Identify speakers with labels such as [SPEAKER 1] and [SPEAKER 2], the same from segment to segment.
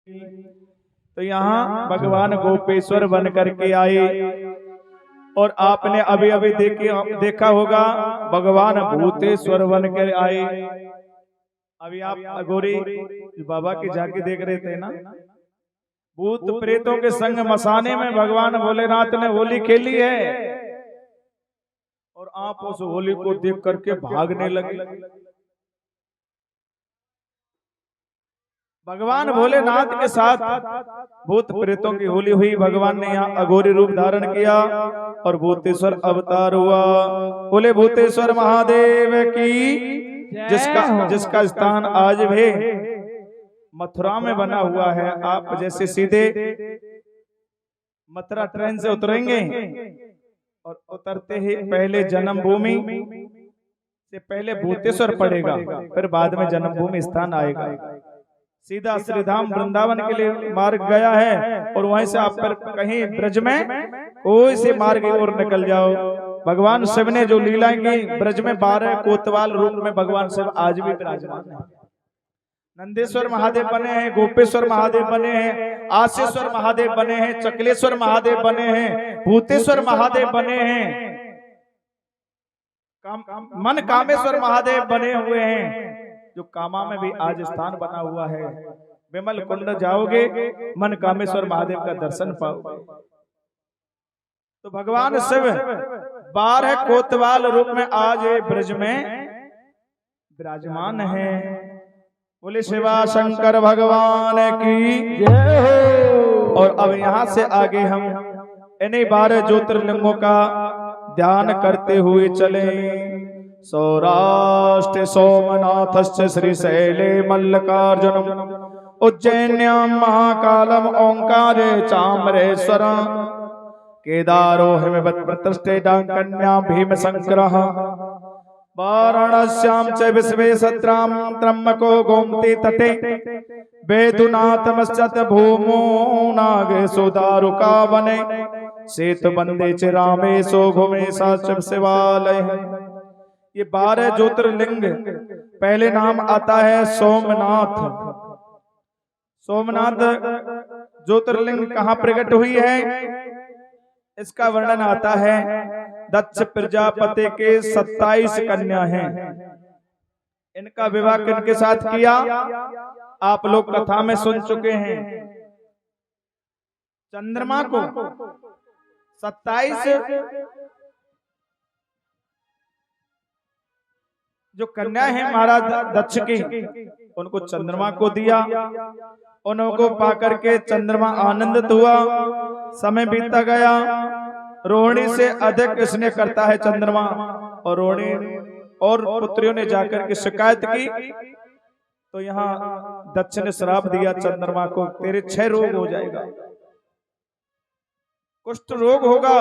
[SPEAKER 1] तो यहाँ भगवान गोपेश्वर बन करके आए और आपने अभी अभी देखा होगा भगवान भूतेश्वर बन कर आए। अभी आप अघोरी बाबा की झांकी देख रहे थे ना, भूत प्रेतों के संग मसाने में भगवान भोलेनाथ ने होली खेली है और आप उस होली को देख करके भागने लगे। भगवान भोलेनाथ के साथ भूत प्रेतों की होली हुई। भगवान ने यहाँ अघोरी रूप धारण किया और भूतेश्वर अवतार हुआ। बोले भूतेश्वर महादेव की। जिसका स्थान आज भी मथुरा में बना हुआ है। आप जैसे सीधे मथुरा ट्रेन से उतरेंगे और उतरते ही पहले जन्मभूमि से पहले भूतेश्वर पड़ेगा, फिर बाद में जन्मभूमि स्थान आएगा। सीधा श्रीधाम वृंदावन के लिए मार्ग गया है और वहीं से आप पर कहीं ब्रज में कोई से मार्ग और निकल जाओ। भगवान शिव ने जो लीलाएं की ब्रज में 12 कोतवाल रूप में भगवान शिव आज भी विराजमान है। नंदेश्वर महादेव बने हैं, गोपेश्वर महादेव बने हैं, आशेश्वर महादेव बने हैं, चकलेश्वर महादेव बने हैं, भूतेश्वर महादेव बने हैं, मन कामेश्वर महादेव बने हुए हैं। जो कामा में भी आज स्थान बना हुआ है। विमल कुंड जाओगे मन कामेश्वर महादेव का दर्शन पाओगे। तो भगवान शिव 12 कोतवाल रूप में आज ब्रज में विराजमान है। बोले शिवा शंकर भगवान की जय हो। और अब यहाँ से आगे हम इन्हीं 12 ज्योतिर्लिंगों का ध्यान करते हुए चले। सौराष्ट्र सोमनाथस्य श्रीशैले मल्लिकार्जुनम उज्जैन्यां महाकालम ओंकारे चाम्रेश्वर केदारो हिमवत् प्रतिष्ठे कन्या भीमशंकरः वाराणस्यां च विश्वेशत्रां त्र्यंबको गोमती तटे वेदुनाथमश्च भूमो नागेशो दारुका वने सेतुबंदे च रामेशो घुमेशा च शिवालय। ये 12 ज्योतिर्लिंग। पहले नाम आता है सोमनाथ। सोमनाथ ज्योतिर्लिंग कहाँ प्रकट हुई है इसका वर्णन आता है। दक्ष प्रजापति के 27 कन्या हैं। इनका विवाह किनके साथ किया आप लोग कथा में सुन चुके हैं। चंद्रमा को 27 जो कन्या है महाराज दक्ष की, उनको चंद्रमा को दिया। उनको पाकर के चंद्रमा आनंदित हुआ। समय बीतता गया। रोहिणी से अधिक इसने करता है चंद्रमा। और रोहिणी और पुत्रियों ने जाकर के शिकायत की तो यहाँ दक्ष ने श्राप दिया चंद्रमा को, तेरे 6 रोग हो जाएगा, कुष्ठ रोग होगा।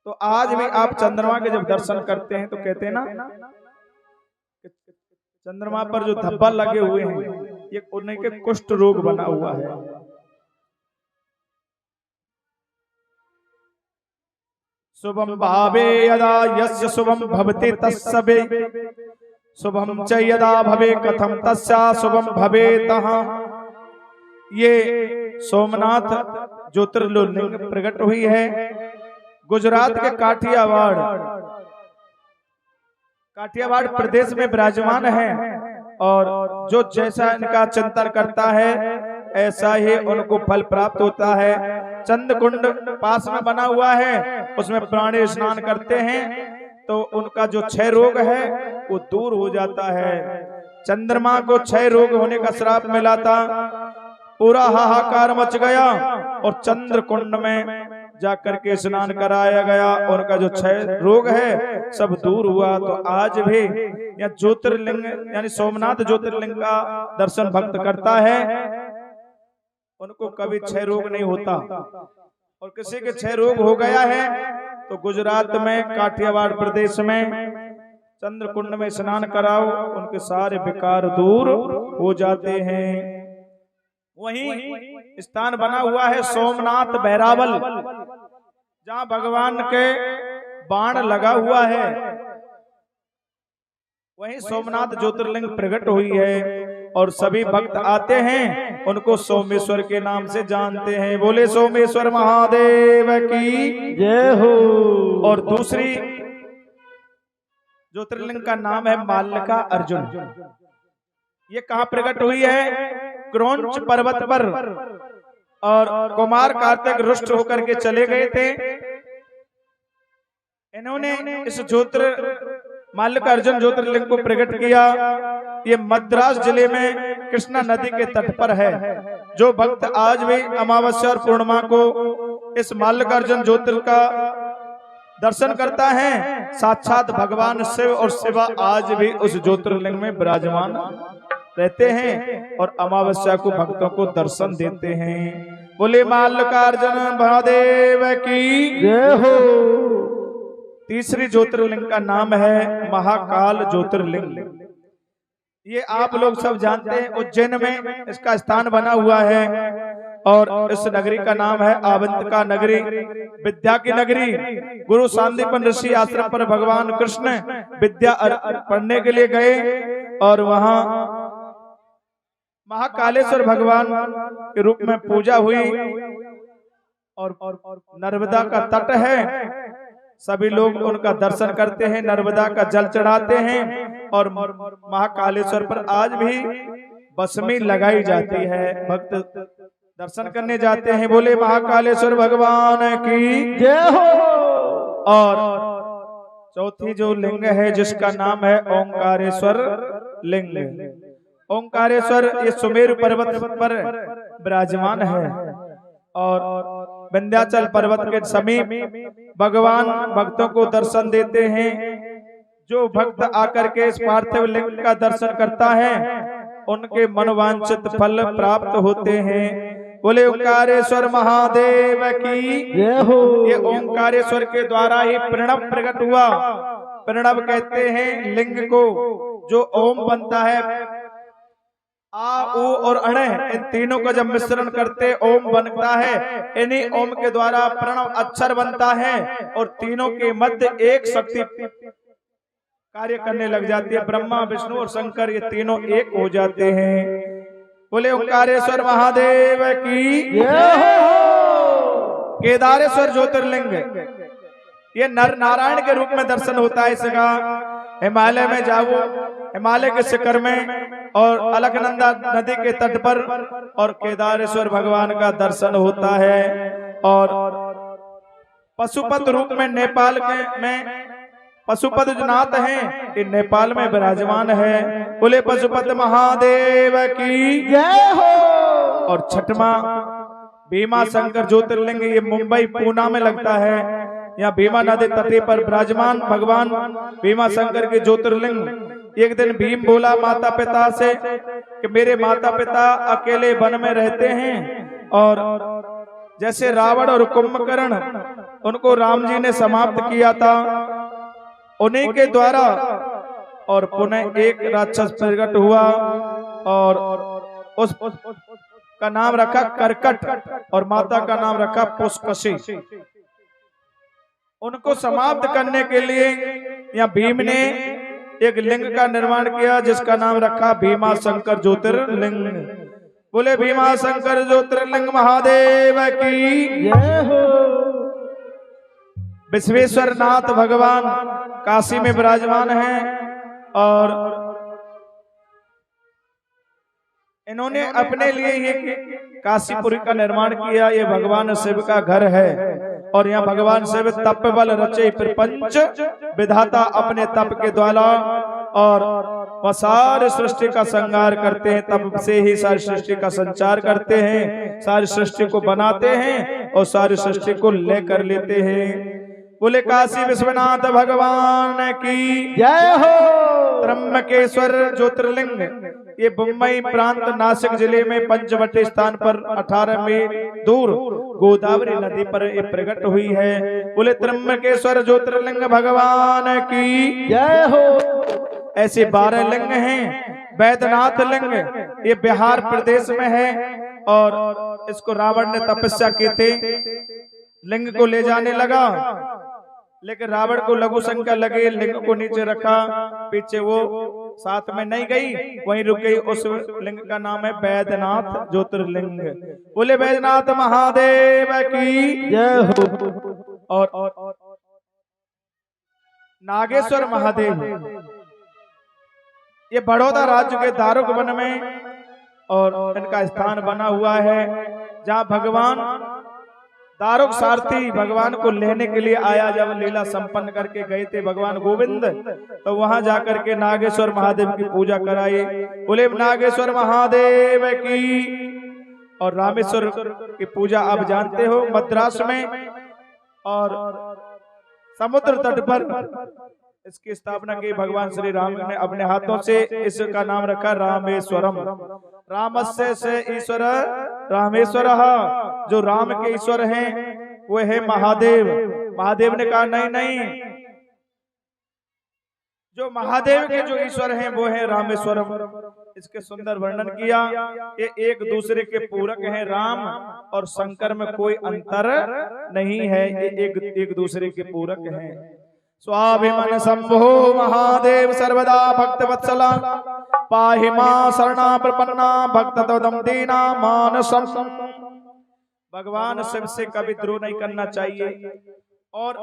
[SPEAKER 1] तो आज भी आप चंद्रमा के जब दर्शन करते हैं तो कहते हैं ना चंद्रमा पर जो धब्बा लगे हुए हैं ये उन्हीं के कुष्ठ रोग बना हुआ है। शुभम भावे यदा यस्य शुभम भवति तस्सवे शुभम च यदा भवे कथम तस्या शुभम भवेतः। ये सोमनाथ ज्योतिर्लिंग प्रकट हुई है गुजरात के काठियावाड़ प्रदेश में विराजमान है। और जो जैसा इनका चिंतन करता है ऐसा ही उनको फल प्राप्त होता है। चंद कुंड पास में बना हुआ है, उसमें प्राणी स्नान करते हैं तो उनका जो 6 रोग है वो दूर हो जाता है। चंद्रमा को 6 रोग होने का श्राप मिला था। पूरा हाहाकार मच गया और चंद्र कुंड में जाकर के स्नान कराया गया। उनका जो 6 रोग है सब दूर हुआ। तो आज भी यह ज्योतिर्लिंग यानी सोमनाथ ज्योतिर्लिंग का दर्शन भक्त करता है उनको कभी 6 रोग नहीं होता। और किसी के 6 रोग हो गया है तो गुजरात में काठियावाड़ प्रदेश में चंद्रकुंड में स्नान कराओ, उनके सारे विकार दूर हो जाते हैं। वहीं स्थान बना हुआ है सोमनाथ बहरावल, जहां भगवान के बाण लगा हुआ है। वहीं सोमनाथ ज्योतिर्लिंग प्रकट हुई है। और सभी भक्त आते हैं उनको सोमेश्वर के नाम से जानते हैं। बोले सोमेश्वर महादेव की
[SPEAKER 2] जय हो।
[SPEAKER 1] और दूसरी ज्योतिर्लिंग का नाम है माल्लिका अर्जुन। ये कहाँ प्रकट हुई है? क्रौंच पर्वत पर। और कुमार कार्तिक रुष्ट होकर के चले गए थे। इन्होंने इस माल्लिका अर्जुन ज्योतिर्लिंग को प्रकट किया। ये मद्रास जिले में कृष्णा नदी के तट पर है। जो भक्त आज भी अमावस्या और पूर्णिमा को इस माल्लिका अर्जुन ज्योतिर्लिंग का दर्शन करता है, साक्षात भगवान शिव और शिवा आज भी उस ज्योतिर्लिंग में विराजमान रहते हैं और अमावस्या को भक्तों को दर्शन देते हैं। बोले माल्लिका अर्जुन महादेव की
[SPEAKER 2] जय हो।
[SPEAKER 1] तीसरी ज्योतिर्लिंग का नाम है महाकाल ज्योतिर्लिंग। ये आप लोग सब जानते हैं, उज्जैन में इसका स्थान बना हुआ है और इस नगरी का नाम है आवंतिका नगरी, विद्या की नगरी। गुरु सांदीपन ऋषि आश्रम पर भगवान कृष्ण विद्या पढ़ने के लिए गए और वहां महाकालेश्वर भगवान के रूप में पूजा हुई। और नर्मदा का तट है, सभी लोग उनका दर्शन करते हैं, नर्मदा का जल चढ़ाते हैं और महाकालेश्वर पर आज भी भस्मी लगाई जाती है। भक्त दर्शन करने जाते हैं। बोले महाकालेश्वर भगवान की
[SPEAKER 2] जय हो।
[SPEAKER 1] और चौथी जो लिंग है जिसका नाम है ओंकारेश्वर लिंग। ओंकारेश्वर ये सुमेरु पर्वत पर विराजमान है और विंध्याचल पर्वत के समीप भगवान भक्तों को दर्शन देते हैं। जो भक्त आकर के इस पार्थिव लिंग का दर्शन करता है उनके मनोवांछित फल प्राप्त होते हैं। बोले ओंकारेश्वर महादेव की
[SPEAKER 2] जय हो।
[SPEAKER 1] ये ओंकारेश्वर के द्वारा ही प्रणव प्रकट हुआ। प्रणव कहते हैं लिंग को, जो ओम बनता है, आ, उ और अण, इन तीनों का जब मिश्रण करते ओम बनता है। इन्हीं ओम के द्वारा प्रणव अक्षर बनता है और तीनों के मध्य एक शक्ति कार्य करने लग जाती है। ब्रह्मा विष्णु और शंकर ये तीनों एक हो जाते हैं। बोले ओंकारेश्वर महादेव की
[SPEAKER 2] जय हो।
[SPEAKER 1] केदारेश्वर ज्योतिर्लिंग ये नर नारायण के रूप में दर्शन होता है। इसका हिमालय में जाओ, हिमालय के शिखर में और अलकनंदा नदी के तट पर और केदारेश्वर भगवान का दर्शन होता है। और पशुपत रूप में नेपाल में पशुपत जो नाथ हैं ये नेपाल में विराजमान है। बोले पशुपत महादेव की
[SPEAKER 2] जय हो।
[SPEAKER 1] और छठवां भीमा शंकर ज्योतिर्लिंग ये मुंबई पूना में लगता है। यहाँ भीमा नदी तटे पर विराजमान भगवान भीमा शंकर के ज्योतिर्लिंग। एक दिन भीम बोला माता पिता से कि मेरे माता पिता अकेले वन में रहते हैं और जैसे रावण और कुंभकर्ण उनको राम जी ने समाप्त किया था, उन्हीं के द्वारा और पुनः एक राक्षस प्रकट हुआ और उस का नाम रखा करकट और माता का नाम रखा पुष्कशी। उनको समाप्त करने के लिए यहाँ भीम ने एक लिंग का निर्माण किया जिसका नाम रखा भीमा शंकर ज्योतिर्लिंग। बोले भीमा शंकर ज्योतिर्लिंग महादेव की
[SPEAKER 2] जय हो।
[SPEAKER 1] विश्वेश्वर नाथ भगवान काशी में विराजमान हैं और इन्होंने अपने लिए ये काशीपुरी का निर्माण किया। ये भगवान शिव का घर है और यहाँ भगवान शिव तप बल रचे प्रपंच विधाता अपने तप के द्वारा और वह सारी सृष्टि का संहार करते हैं। तप से ही सारी सृष्टि का संचार करते हैं, सारी सृष्टि को बनाते हैं और सारी सृष्टि को लेकर लेते हैं। बोले काशी विश्वनाथ भगवान की
[SPEAKER 2] जय हो।
[SPEAKER 1] त्र्यंबकेश्वर ज्योतिर्लिंग ये मुंबई प्रांत नासिक जिले में पंचवटी स्थान पर 18 मील दूर गोदावरी नदी पर ये प्रकट हुई है। बोले त्र्यंबकेश्वर ज्योतिर्लिंग भगवान की
[SPEAKER 2] जय हो।
[SPEAKER 1] ऐसे 12 लिंग हैं। वैद्यनाथ लिंग ये बिहार प्रदेश में है और इसको रावण ने तपस्या की थी, लिंग को ले जाने लगा लेकिन रावण को लघु संख्या लगी, लिंग को नीचे रखा, पीछे वो साथ में नहीं गई, वहीं रुक गई। उस लिंग का नाम है बैद्यनाथ ज्योतिर्लिंग। बोले बैद्यनाथ महादेव की
[SPEAKER 2] जय हो।
[SPEAKER 1] और नागेश्वर महादेव ये बड़ौदा राज्य के दारुक वन में और इनका स्थान बना हुआ है, जहाँ भगवान दारुक सारथी भगवान को लेने के लिए आया। जब लीला संपन्न करके गए थे भगवान गोविंद, तो वहां जाकर के नागेश्वर महादेव की पूजा कराई। बोले नागेश्वर महादेव की। और रामेश्वर की पूजा आप जानते हो, मद्रास में और समुद्र तट पर इसकी स्थापना की भगवान श्री राम ने अपने हाथों से। इसका नाम रखा रामेश्वरम। रामस्य से ईश्वर रामेश्वर, जो राम के ईश्वर हैं वो है महादेव। महादेव ने कहा नहीं नहीं, जो महादेव के जो ईश्वर हैं वो है रामेश्वरम। इसके सुंदर वर्णन किया। ये एक दूसरे के पूरक हैं, राम और शंकर में कोई अंतर नहीं है, ये एक दूसरे के पूरक हैं। स्वाभिमान शंभो महादेव सर्वदा भक्त वत्सला, पाहि मां शरणा प्रपन्ना भक्त तदम दीना मानसम। भगवान शिव से कभी द्रोह नहीं करना चाहिए, और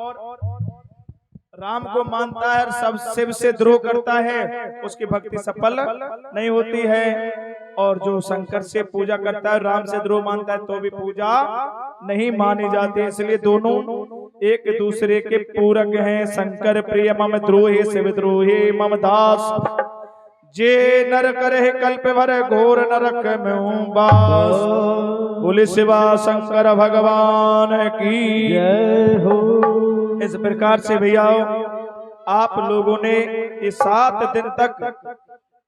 [SPEAKER 1] राम को मानता है, सब शिव से द्रोह करता है उसकी भक्ति सफल नहीं होती है। और जो शंकर से पूजा करता है, राम से द्रोह मानता है, तो भी पूजा नहीं मानी जाती। इसलिए दोनों एक दूसरे के पूरक हैं। शंकर प्रिय मम द्रोही शिव द्रोही मम दास, जे नर करे कल्प भर घोर नरक में बास। बोले शिवा शंकर भगवान की
[SPEAKER 2] जय हो।
[SPEAKER 1] इस प्रकार से भैया आप लोगों ने ये 7 दिन तक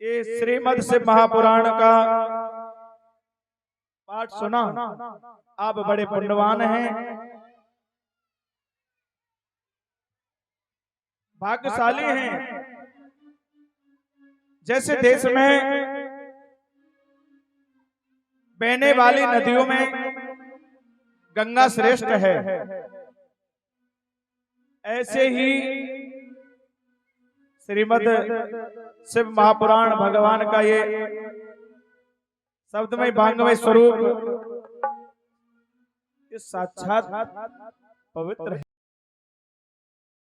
[SPEAKER 1] ये श्रीमद् शिव महापुराण का पाठ सुना। आप बड़े पुण्यवान हैं, भाग्यशाली हैं। जैसे देश में बहने वाली नदियों में गंगा श्रेष्ठ है, ऐसे ही श्रीमद् शिव महापुराण भगवान का ये शब्दमय भांगमय स्वरूप ये साक्षात पवित्र है।